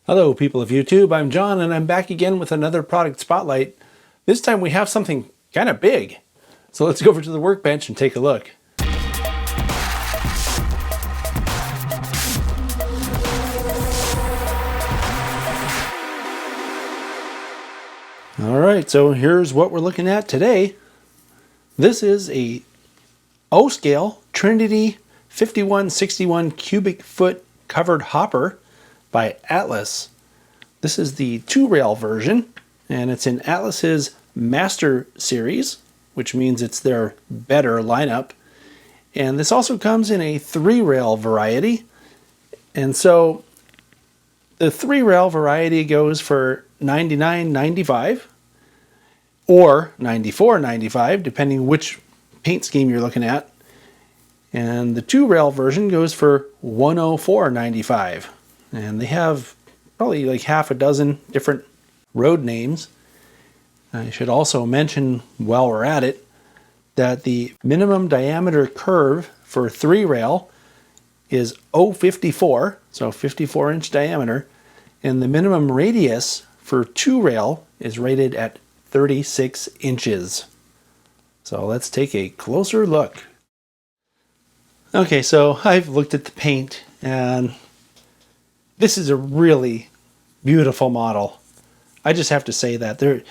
Hello people of YouTube, I'm John and I'm back again with another product spotlight. This time we have something kind of big. So let's go over to the workbench and take a look. Alright, so here's what we're looking at today. This is a O Scale Trinity 5161 cubic foot covered hopper by Atlas. This is the 2-rail version, and it's in Atlas's Master Series, which means it's their better lineup. And this also comes in a 3-rail variety. And so the 3-rail variety goes for $99.95 or $94.95, depending which paint scheme you're looking at. And the 2-rail version goes for $104.95. And they have probably like half a dozen different road names. I should also mention while we're at it that the minimum diameter curve for 3-rail is 0.54, so 54-inch diameter, and the minimum radius for 2-rail is rated at 36 inches. So let's take a closer look. Okay, so I've looked at the paint and this is a really beautiful model. I just have to say that.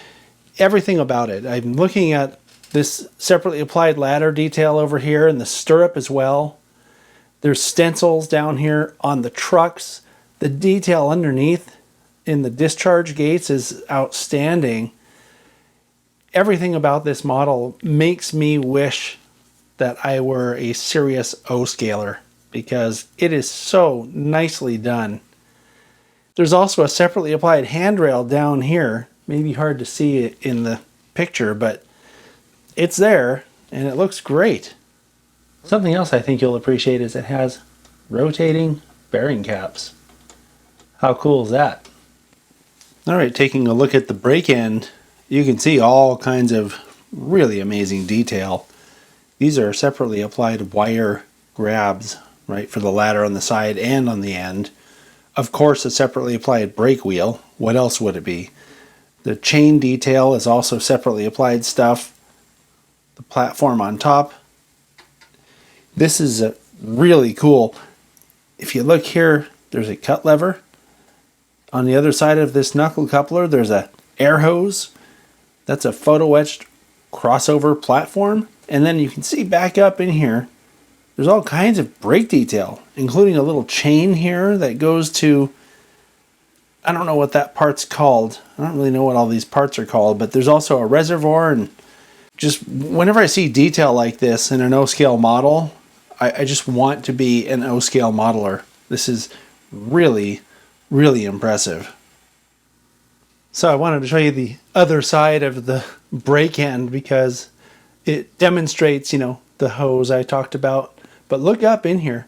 Everything about it. I'm looking at this separately applied ladder detail over here and the stirrup as well. There's stencils down here on the trucks. The detail underneath in the discharge gates is outstanding. Everything about this model makes me wish that I were a serious O-scaler because it is so nicely done. There's also a separately applied handrail down here. Maybe hard to see it in the picture, but it's there and it looks great. Something else I think you'll appreciate is it has rotating bearing caps. How cool is that? Alright, taking a look at the brake end, you can see all kinds of really amazing detail. These are separately applied wire grabs, right, for the ladder on the side and on the end. Of course, a separately applied brake wheel. What else would it be? The chain detail is also separately applied stuff. The platform on top. This is really cool. If you look here, there's a cut lever. On the other side of this knuckle coupler, there's a air hose. That's a photo etched crossover platform. And then you can see back up in here, there's all kinds of brake detail, including a little chain here that goes to, I don't know what that part's called. I don't really know what all these parts are called, but there's also a reservoir. And just whenever I see detail like this in an O-scale model, I just want to be an O-scale modeler. This is really, really impressive. So I wanted to show you the other side of the brake end because it demonstrates, the hose I talked about. But look up in here.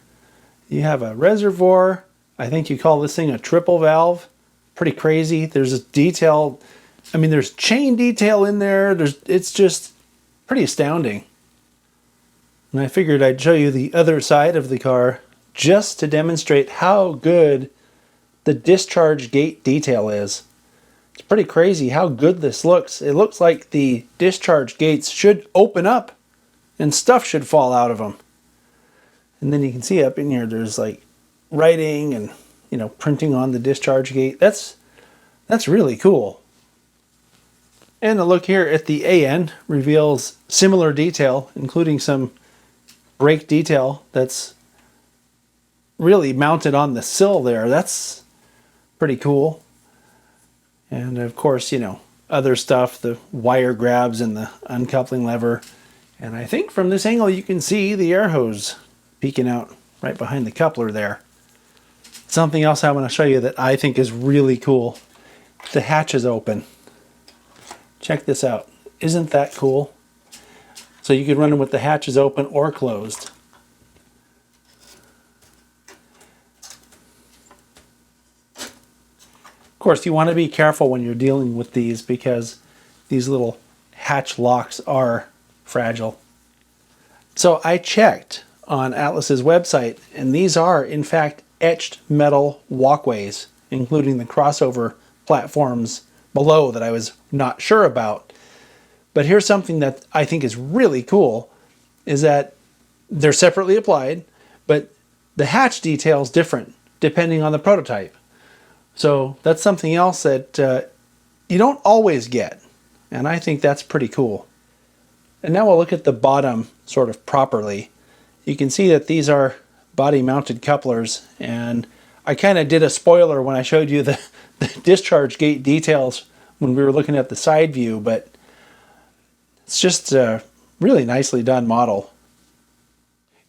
You have a reservoir. I think you call this thing a triple valve. Pretty crazy. There's a detail. There's chain detail in there. It's just pretty astounding. And I figured I'd show you the other side of the car just to demonstrate how good the discharge gate detail is. It's pretty crazy how good this looks. It looks like the discharge gates should open up and stuff should fall out of them. And then you can see up in here there's like writing and printing on the discharge gate. That's really cool. And a look here at the A end reveals similar detail, including some brake detail that's really mounted on the sill there. That's pretty cool. And of course, other stuff, the wire grabs and the uncoupling lever. And I think from this angle you can see the air hose peeking out right behind the coupler there. Something else I want to show you that I think is really cool. The hatch is open. Check this out. Isn't that cool? So you could run them with the hatches open or closed. Of course, you want to be careful when you're dealing with these because these little hatch locks are fragile. So I checked on Atlas's website, and these are in fact etched metal walkways. including the crossover platforms below that I was not sure about. But here's something that I think is really cool, is that they're separately applied, but the hatch detail is different depending on the prototype. So that's something else that you don't always get, and I think that's pretty cool. And now we'll look at the bottom sort of properly. You can see that these are body mounted couplers, and I kind of did a spoiler when I showed you the discharge gate details when we were looking at the side view, but it's just a really nicely done model.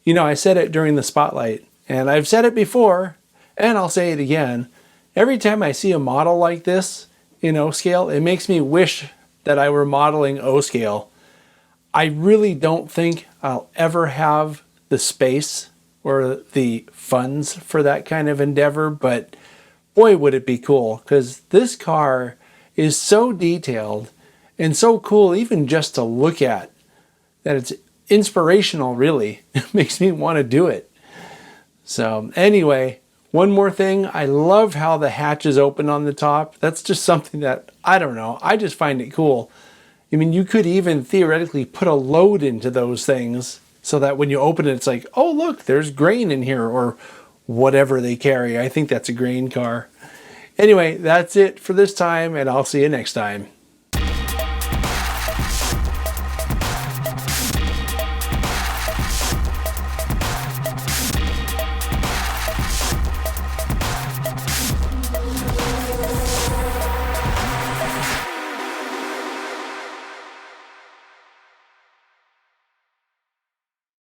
You know, I said it during the spotlight, and I've said it before, and I'll say it again. Every time I see a model like this in O Scale, it makes me wish that I were modeling O Scale. I really don't think I'll ever have the space or the funds for that kind of endeavor, but boy, would it be cool, because this car is so detailed and so cool even just to look at, that it's inspirational, really. It makes me want to do it. So anyway, one more thing, I love how the hatches open on the top. That's just something that, I don't know, I just find it cool. I mean, you could even theoretically put a load into those things so that when you open it, it's like, oh look, there's grain in here, or whatever they carry. I think that's a grain car. Anyway, that's it for this time, and I'll see you next time.